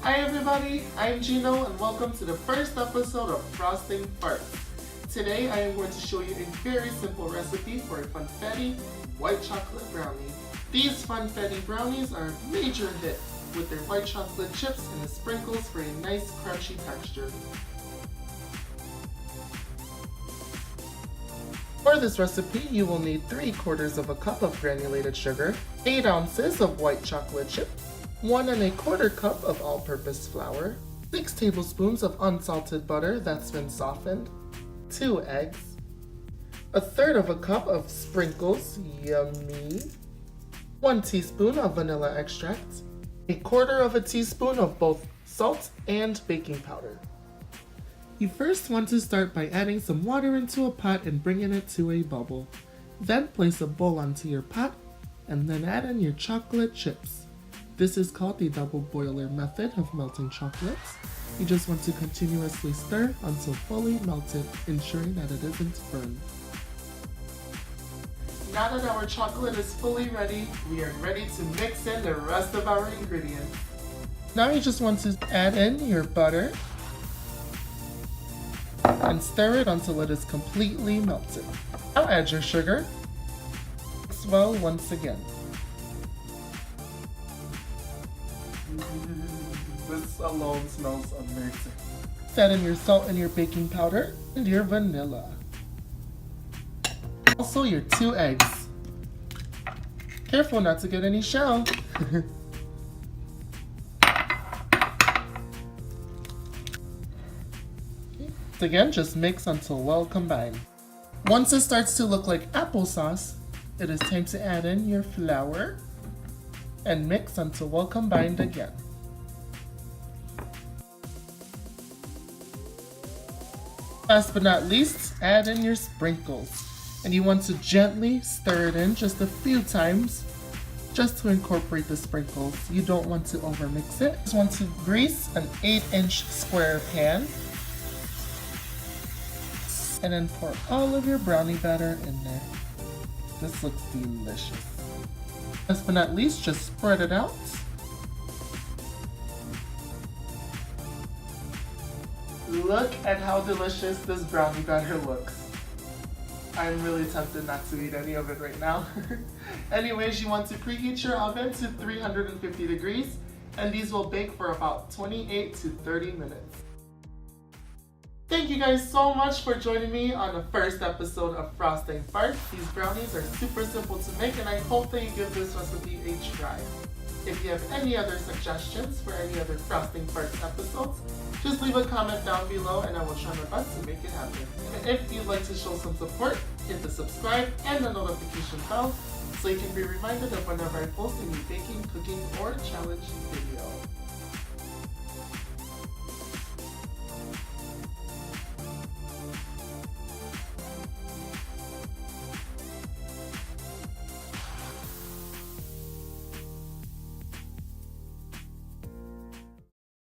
Hi everybody, I'm Gino and welcome to the first episode of Frosting Farts. Today I am going to show you a very simple recipe for a FUNFETTI White Chocolate Brownie. These FUNFETTI brownies are a major hit with their white chocolate chips and the sprinkles for a nice crunchy texture. For this recipe, you will need 3/4 cup of granulated sugar, 8 ounces of white chocolate chips, 1 1/4 cup of all-purpose flour, 6 tablespoons of unsalted butter that's been softened, 2 eggs, 1/3 cup of sprinkles, yummy, 1 teaspoon of vanilla extract, 1/4 teaspoon of both salt and baking powder. You first want to start by adding some water into a pot and bringing it to a bubble. Then place a bowl onto your pot and then add in your chocolate chips. This is called the double boiler method of melting chocolates. You just want to continuously stir until fully melted, ensuring that it isn't burned. Now that our chocolate is fully ready, we are ready to mix in the rest of our ingredients. Now you just want to add in your butter and stir it until it is completely melted. Now add your sugar. Mix well once again. This alone smells amazing. Add in your salt and your baking powder and your vanilla. Also your 2 eggs. Careful not to get any shell. Again, just mix until well combined. Once it starts to look like applesauce, it is time to add in your flour and mix until well combined again. Last but not least, add in your sprinkles. And you want to gently stir it in just a few times just to incorporate the sprinkles. You don't want to overmix it. Just want to grease an 8-inch square pan and then pour all of your brownie batter in there. This looks delicious. Last but not least, just spread it out. Look at how delicious this brownie batter looks. I'm really tempted not to eat any of it right now. Anyways, you want to preheat your oven to 350 degrees, and these will bake for about 28 to 30 minutes. Thank you guys so much for joining me on the first episode of Frosting Farts. These brownies are super simple to make and I hope that you give this recipe a try. If you have any other suggestions for any other Frosting Farts episodes, just leave a comment down below and I will try my best to make it happen. And if you'd like to show some support, hit the subscribe and the notification bell so you can be reminded of whenever I post a new baking, cooking, or challenge video.